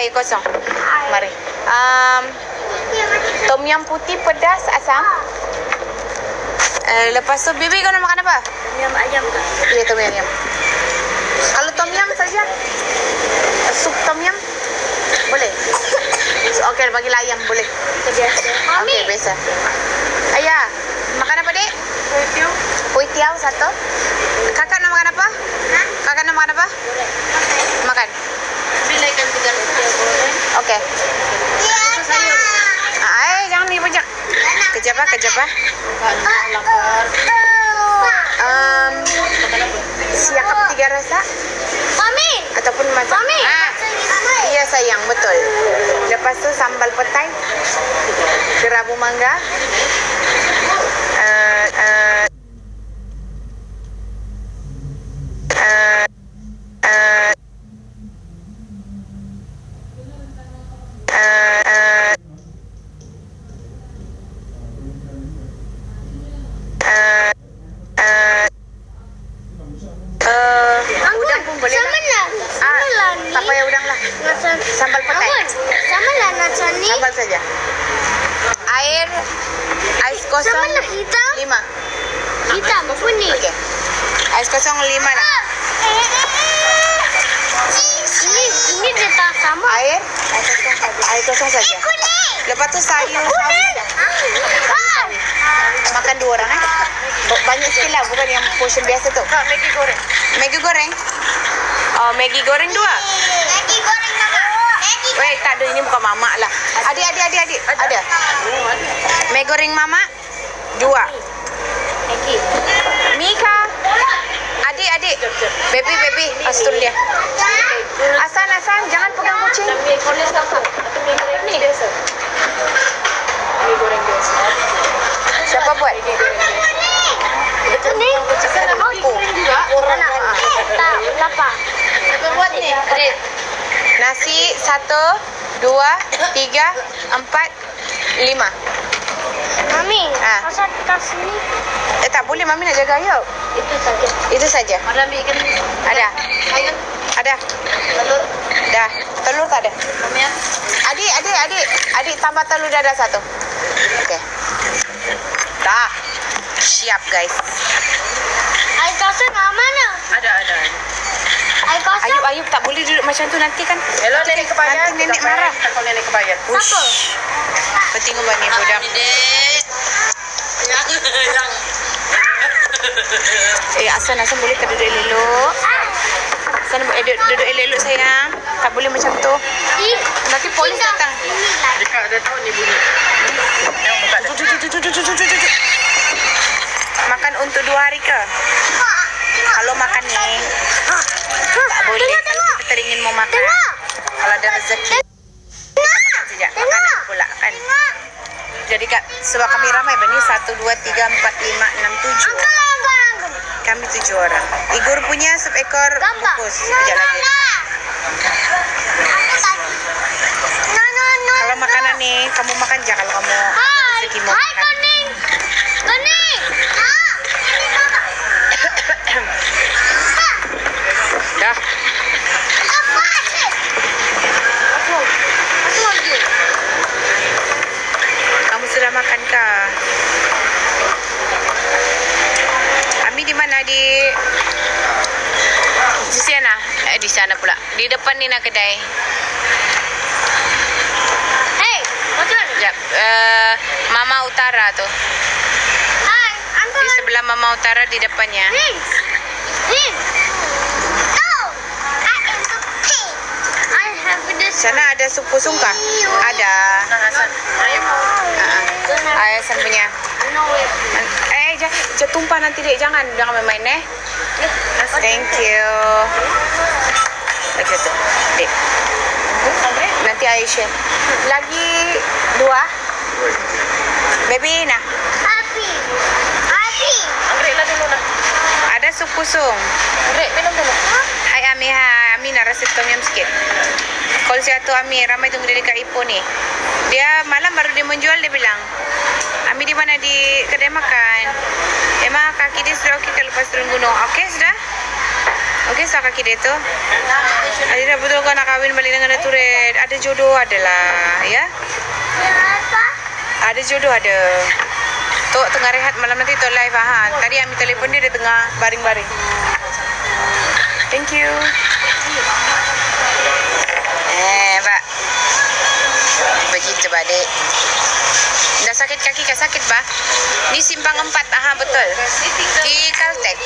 air kosong. Mari. Tom yum putih pedas asam. Lepas tu Bibi kau nak makan apa? Tom yum ayam ke? Iya, tom yum. Kalau tom yum saja. Sup tom yum boleh. Okey, bagilah ayam boleh. Biasa. Okey, biasa. Ayah, makan apa, Dek? Kuih tiaw satu. Kakak nak makan apa? Kakak nak makan apa? Makan. Bila ikan tiga goreng. Okey. Jangan dipejak. Kejap. Lapar. Siakap 3 rasa Mami. ataupun masak. Mami. Iya sayang, betul. Lepas tu sambal petai, kerabu mangga, udang pun boleh. Tak payah udang lah. Sambal petai. Sama lah nasi ni. Sambal saja. Air ais kosong Sama lah hitam. 5. Hitam kuning. Okey. Ais kosong 5 lah. Ini dia tak sama. Air kosong saja. Lepas tu sayur sawi. Makan 2 orang banyak sikit lah, bukan yang portion biasa tu. Maggi goreng. Maggi goreng. Oh, Maggi goreng 2. Maggi goreng nama. Weh, tak ada, ini bukan mamak lah. Adik. Ada. Maggi goreng mamak 2. Maggi. Mika. Adik. Baby. Astur dia. Asan, jangan pegang kucing. Mie goreng apa? Atau mie goreng ni biasa? Mie goreng biasa. Siapa buat? Itu ni. Aku. Orang nak. Tak, lapar. Siapa buat ni? Adik. Nasi 1, 2, 3, 4, 5. Mami, Ah. pasal tas ni. Tak boleh, Mami nak jaga ayam. Itu saja. Itu saja. Ada mie ikan. Ada. Ayam. Ada. Telur. Dah. Telur tak ada. Mami ya. Adik tambah telur dah ada 1. Okey. Dah. Siap guys. Air kosong mana? Ada. Air kosong. Ayub tak boleh duduk macam tu nanti kan. Hello nenek kebayar. Nanti nenek marah. Kalau nenek kebayar. Siapa? Penting bani budak. Yang. Asan boleh tak duduk elok? Asan duduk elok sayang. Tak boleh macam tu. Nanti polis datang. Jika ada tahu ni bunyi. Yang buka dah. Duduk. Makan untuk 2 hari ke? Kalau makan ni tak boleh kan kita teringin mau makan. Kalau ada rezeki makan saja. Makanan pula kan. Jadi kak, sebab kami ramai bani 1, 2, 3, 4, 5, 6, 7. Kami 7 orang. Igor punya sup ekor bungkus. Sekejap lagi. Kalau makanan ni kamu makan je kalau kamu rezeki mau makan. Koning. Dah. Kamu sudah makan kah? Ami di mana di sana? Di sana pula. Di depan ni nak kedai. Hey, betul. Sekejap. Mama Utara tu. Hai, Uncle. Di sebelah Mama Utara di depannya. Sana ada sup kusung kah? Ada. Hasan. Ayasan punya. Jangan tumpah nanti dek. Jangan main-main Thank you. Lagi satu. Dek. Nanti Aisyah. Lagi 2. Baby nah. Api. Anggrek lah dulu nak. Ada sup kusung. Anggrek minum dulu. Hai Ami, Ami nak resep tom yum sikit. Call siya tu Ami, ramai tunggu dia dekat Ipoh ni. Dia malam baru dia menjual, dia bilang, Ami di mana? Di kedai makan. Emang kaki dia sudah okey ke lepas turun gunung? Okey sudah? Okey, sa kaki dia tu. Adira betul kau nak kahwin balik dengan Datuk Red. Ada jodoh adalah, ya? Ada jodoh ada. Tok tengah rehat malam nanti Tok live ha. Tadi ambil telefon dia tengah baring-baring. Thank you. Pak. Begitu, Adik. Dah sakit kaki ke sakit, Pak? Ni simpang 4. Aha, betul. Di Caltech.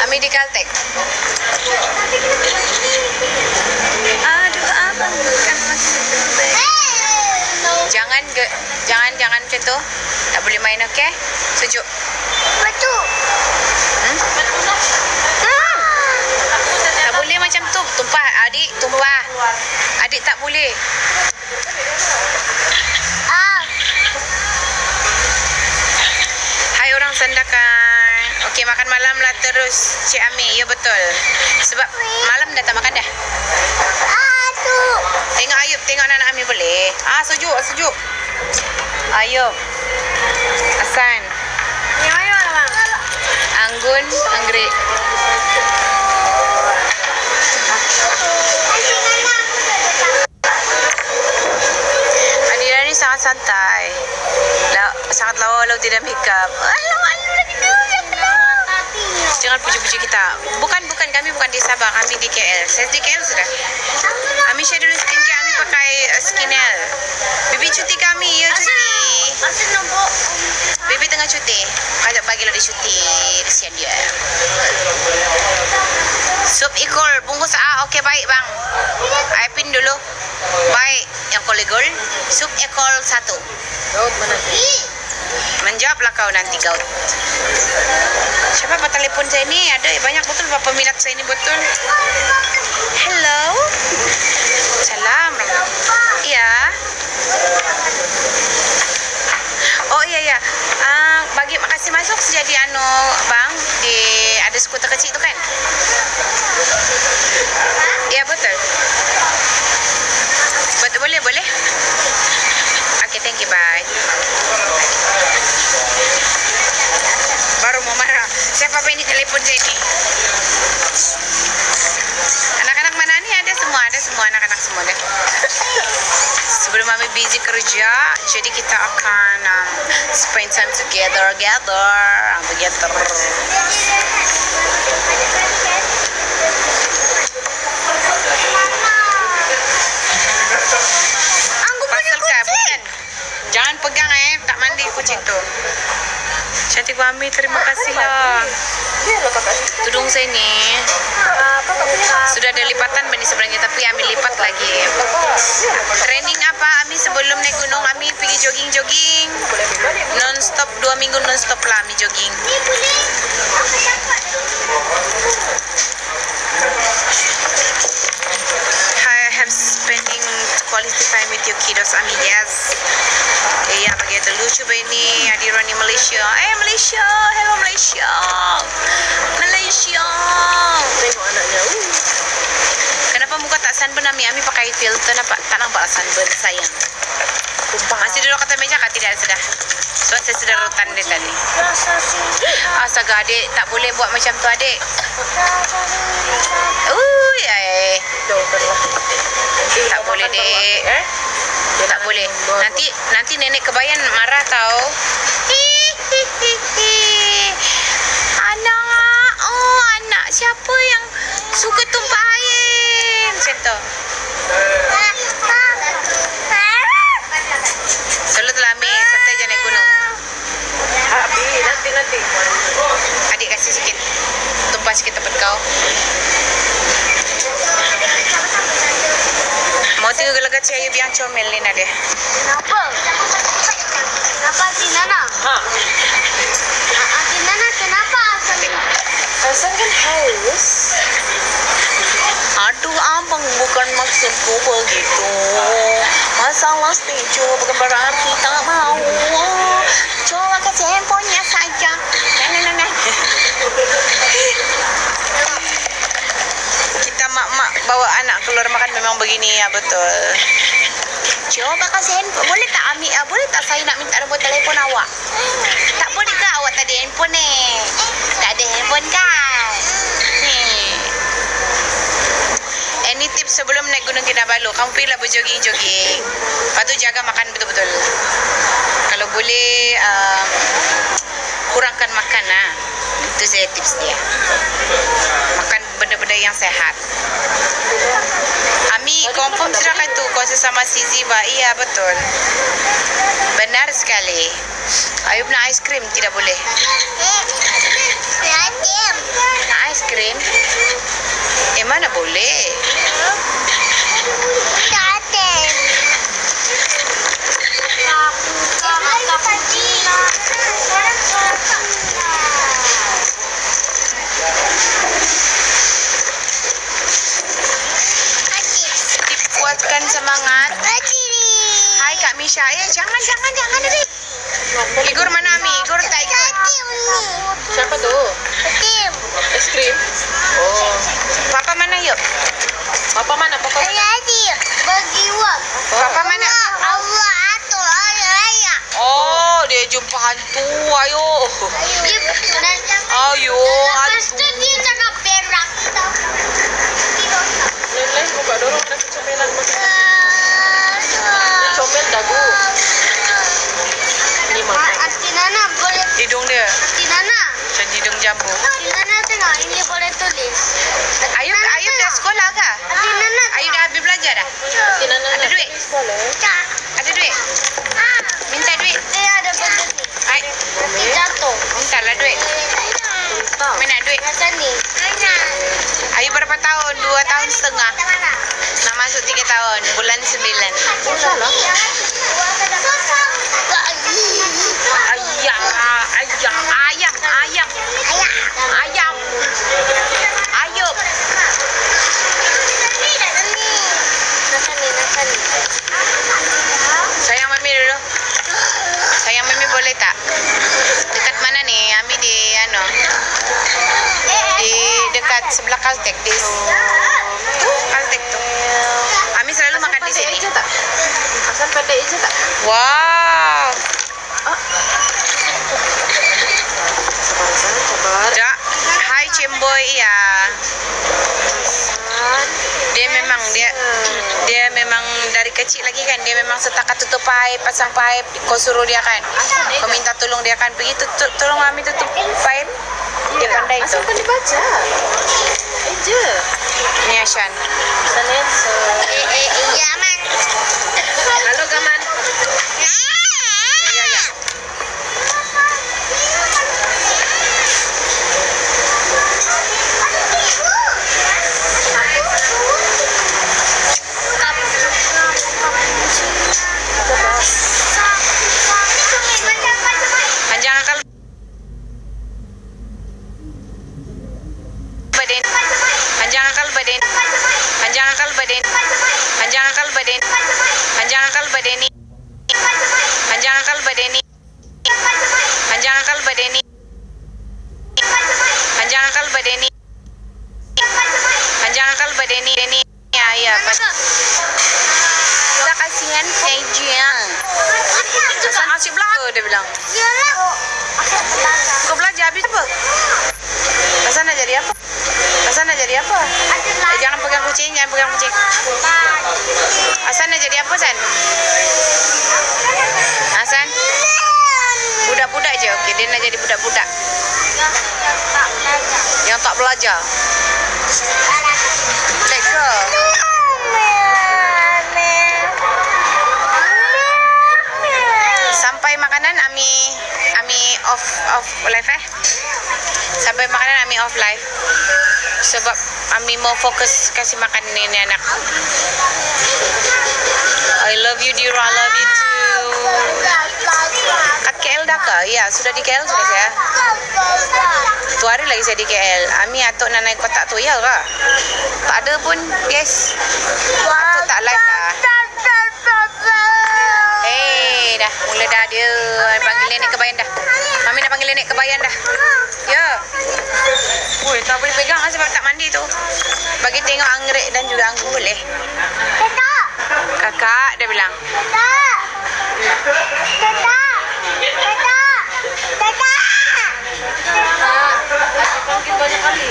Ami di Caltech. Aduh, abang bukan maksud baik. Jangan macam tu. Tak boleh main, okey? Sejuk. Betul. Tak boleh macam tu. Tumpah, adik, tumpah. Adik tak boleh. Hai orang Sandakan. Okey, makan malam lah terus, Cik Ami. Ya, betul. Sebab malam dah tak makan dah. Tengok Ayub, tengok anak Ami boleh. Sejuk. Ayub. Hasan. Anggun, Anggrek. Adira ni sangat santai. Sangat lawa tidak make up. Jangan puji-puji kita. Bukan kami bukan di Sabah, kami di KL. Saya di KL sudah. Ami share dulu skincare, Ami pakai Skinel. Bibi cuti kami, ya cuti. Bibi tengah cuti. Kajak bagilah dia cuti. Kesian dia. Sup ikol bungkus okey baik bang. I pin dulu. Baik, yang kolegol. Sup ekol 1. Gaut mana? Menjawablah kau nanti Gaut. Siapa apa telefon saya ni? Ada banyak betul apa peminat saya ni betul. Hello. Salam. Iya. Oh iya. Bagi makasih masuk sejadi bang di ada skuter kecil tu kan? Ya betul. Betul boleh. Okay, thank you, bye. Baru mau marah. Siapa ini telepon saya ni? Anak-anak mana ni? Ada semua anak-anak semua dah. Sebelum kami busy kerja, jadi kita akan spend time together. Pasal kah? Bukan. Jangan pegang tak mandi kucing tu. Cantik Mami, terima kasih lah. Tudung saya ni sudah ada lipatan bani sebenarnya, tapi Ami lipat lagi. Training apa Ami sebelum naik gunung? Ami pergi jogging non-stop 2 minggu non-stop lah Ami jogging. I have spending quality time with your kiddos, Ami. Yes. Iya, begitu lucu ini Adira ni Malaysia. Malaysia, hello Malaysia. Tengok anaknya. Kenapa muka tak sunburn Ami? Ami pakai filter tak nampak sunburn sayang. Masih duduk kata meja kah? Tidak sudah. So saya sudah rutan dia tadi. Astaga adik, tak boleh buat macam tu adik. Tak boleh dek. Tak boleh. Nanti nenek kebayan marah tau. Anak siapa yang suka tumpah air macam tu? Selalu telah ambil santai je naik gunung. Nanti. Adik kasih sikit. Tumpah sikit tempat kau. Mau tinggal gelagat si Ayub yang comel ni ada. Kenapa si Nana? Si Nana kenapa? Hasan kan haus. Aduh abang, bukan maksudku begitu. Masalah setuju bukan berarti tak mau. Coba kasih handphonenya saja. Nah. Kita mak-mak bawa anak keluar makan memang begini ya, betul. Coba kasih handphone. Boleh tak Ami? Boleh tak saya nak minta nombor telefon awak? Tak boleh ke awak tak ada handphone ni? Tak ada handphone kah? sebelum naik Gunung Kinabalu, kamu pergilah berjoging-joging. Lepas tu jaga makan betul-betul. Kalau boleh, kurangkan makan lah. Itu saya tips dia. Makan benda-benda yang sehat. Ami, confirm sudah kan tu kuasa sama si Ziba? Iya, betul. Benar sekali. Ayub nak aiskrim, tidak boleh. Nak aiskrim? Mana boleh? Kuatkan semangat. Hai Kak Misha. Jangan adik. Igor mana Ami? Igor tak ikut. Siapa tu? Es krim. Oh. Papa mana yuk? Papa mana? Papa mana? Papa mana? Oh, dia jumpa hantu. Ayo. Ayo. Lain-lain buka dorong nak comelan makan. Comel dagu. Ni makan. Hidung dia. Macam hidung jambu. Ayub dah sekolah ke? Ayub dah habis belajar dah? Ada duit? Ada duit? Minta duit? Minta lah duit. Minta duit. Ayub berapa tahun? 2 tahun setengah. Nak masuk 3 tahun. Bulan 9. Ayam. Ayub. Sayang Mami dulu. Sayang Mami boleh tak? Dekat mana ni? Ami di di dekat sebelah Caltech di Caltech tu. Ami selalu makan di sini. Asal pendek je tak? Wow. Sabar. Tak. Hai Cemboy ya. Dia memang dari kecil lagi kan, dia memang setakat tutup pipe, pasang pipe, kau suruh dia kan, kau minta tolong dia kan, pergi tolong kami tutup pipe, dia pandai tu. Asal kan dibaca. Je. Ni Ashan. Sanenso. Halo Gaman. Ya. Panjang akal badan. Panjang akal badan. Panjang akal badan. Panjang akal badan. Panjang akal badan ni. Panjang akal badan ni. Panjang akal badan ni. Panjang akal badan ni. Panjang akal badan ni. Ya. Kita kasihan Fejian. Asal nasi belaga dia bilang. Kau belajar habis apa? Asal nak jadi apa? Jangan pegang kucing. Hasan nak jadi apa, San? Hasan? Budak-budak je. Okey, dia nak jadi budak-budak. Yang tak belajar. Let's go. Sampai makanan Ami off live Sampai makanan Ami off live. Sebab Ami mau fokus kasih makan ini anak. I love you Dira, I love you too. Kat KL dah ke? Ya, sudah di KL sudah saya. Tu hari lagi saya di KL. Ami atuk nak naik kotak tu ya ke? Tak ada pun, guys. Atuk tak live lah. Dah, mula dah dia panggil nenek ke bayan dah. Mami nak panggil nenek ke bayan dah. Ya. Ui, tak boleh pegang lah sebab tak mandi tu. Bagi tengok anggrek dan juga anggur boleh. Kakak dia bilang. Panggil banyak kali.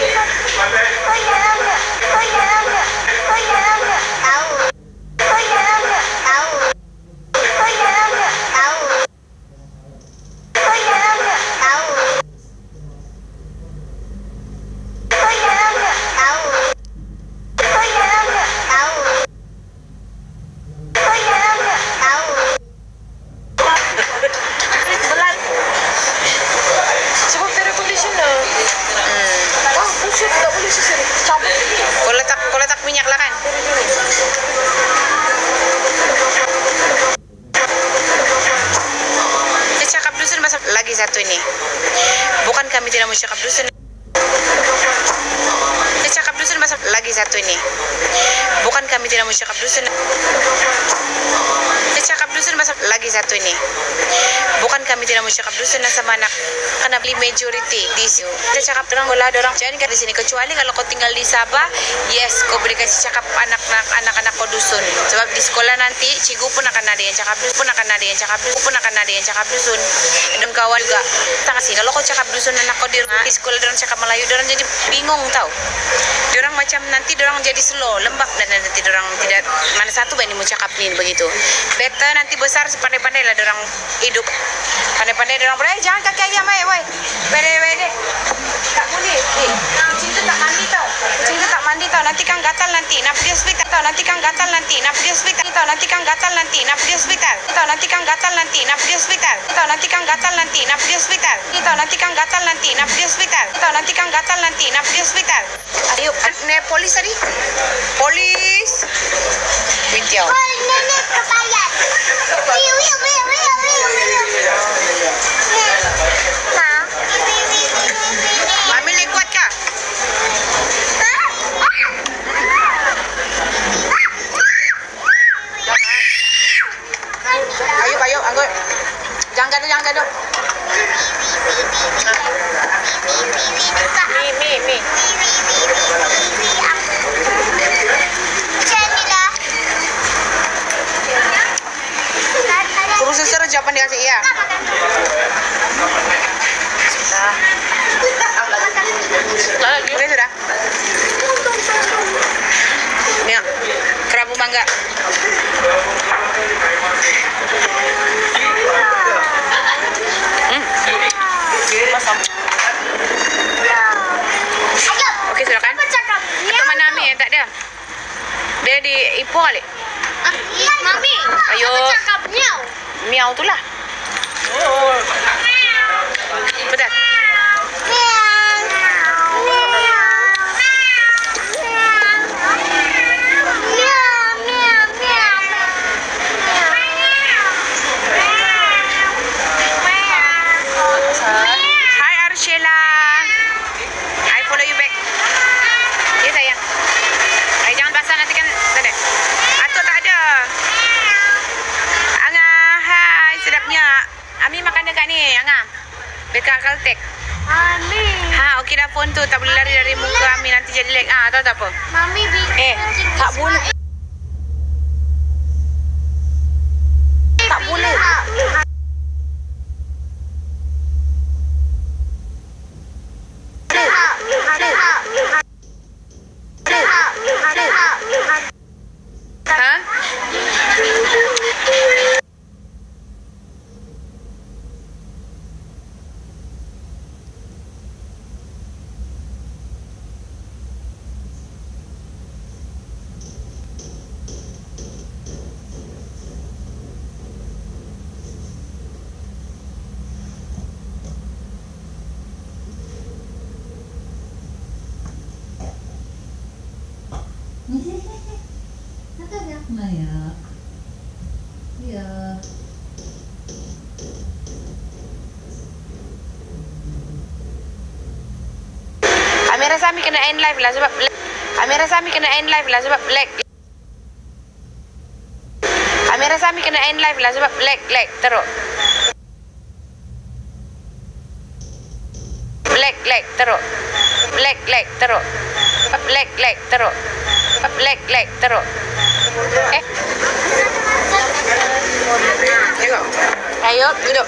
lagi satu ini. Bukan kami tidak mau cakap dusun. Saya cakap dusun masa lagi satu ini. Bukan kami tidak mau cakap dusun. Saya cakap dusun masa lagi satu ini. Bukan kami tidak mau cakap dusun sama anak. Karena beli majority di situ. Saya cakap orang jangan di sini, kecuali kalau kau tinggal di Sabah, yes, kau boleh kasih cakap anak-anak kau dusun. Sebab di sekolah nanti cikgu pun akan ada yang cakap dusun, dusun. Dan kawan juga sangat sih. Kalau kau cakap dusun anak kau di sekolah orang cakap Melayu, orang jadi bingung tau. Orang macam nanti orang jadi slow, lembab, dan nanti orang tidak mana satu ini mau cakap ni begitu. Better nanti besar sepandai-pandai lah orang hidup. Pandai-pandai orang boleh jangan kaki ayam woi. Bede. Tak boleh. Kucing tu tak mandi tau. Nanti kan gatal nanti. Nak pergi hospital tau. Nanti kan gatal nanti. Nak pergi hospital tau. Nanti kan gatal nanti. Nak pergi hospital. Nanti kan gatal nanti. Nak pergi hospital. Nanti kan gatal nanti. Nak pergi hospital. Nanti kan gatal nanti. Nak pergi hospital. Nanti kan gatal nanti. Nak pergi hospital. Ayo, ne polis tadi. Polis. Bintiau. Nenek kebayat. Mami ni kuat kah? Ayo, anggur. Jangan gaduh. Mi. Suruh suruh jawapan dikasih iya. Ini sudah. Ni kerabu mangga. Masam. Okey, sudah kan? Atau mana Ami yang tak ada? Dia di Ipoh kali? Mami. Ayo. Cakap miau. Miau tu lah. Betul? Hi Arshela. I follow you back. Ya sayang. Ay, jangan basah nanti kan. Sana. Atuk tak ada. Anga, hai, sedapnya. Ami makan dekat ni, Anga. Dekat Caltech. Mami. Ha, okey dah phone tu. Tak boleh lari dari muka Ami, nanti jadi lag. Tahu tak apa? Mami bikin Tak boleh. Tak boleh. Ha? Agak Maya. Ya. Amira Sami kena end live lah sebab lag. Amira Sami kena end live lah sebab lag. Amira Sami kena end live lah sebab lag teruk. Lag teruk. Lag teruk. Lag teruk. Lag teruk. Tengok. Ayo duduk.